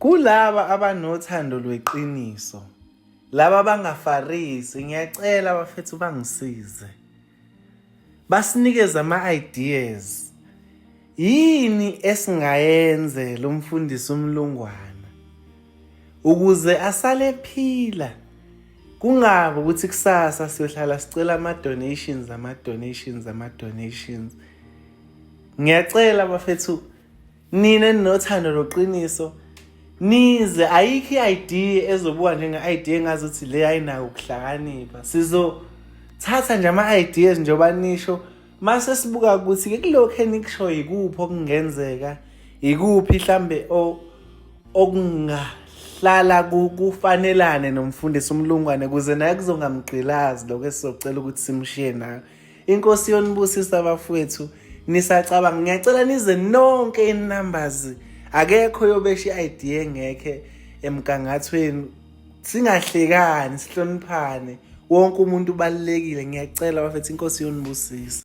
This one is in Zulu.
Kulaba abanothando lweqiniso, laba abangafarisi, ngiyacela bafethu bangisize. Basinikeze ama-ideas. Yini esingayenze lo mfundisi uMlungwana ukuze asale ephila? Kungabi ukuthi kusasa siyohlala sicela ama-donations. Ngiyacela bafethu, nina ninothando loqiniso, nize. Ayikho i-idea ezobuka njenge-idea engazi ukuthi le ayinako ukuhlakanipha. Sizothatha nje ama-ideas njengoba nisho, mase sibuka ukuthi-ke kulokhu enikusho yikuphi okungenzeka, yikuphi mhlambe okungahlala kufanelane nomfundisi uMlungwane ukuze naye kuzongamgqilazi lokho esizocela ukuthi simshiye nayo. Inkosi yonibusisa bafowethu. Nisacabanga, ngiyacela nize nonke in-numbers. Akekho yobesha i-idea engekhe emgangathweni. Singahlekani, sihloniphane. Wonke umuntu ubalulekile. Ngiyacela bafethu, inkosi yonibusisa.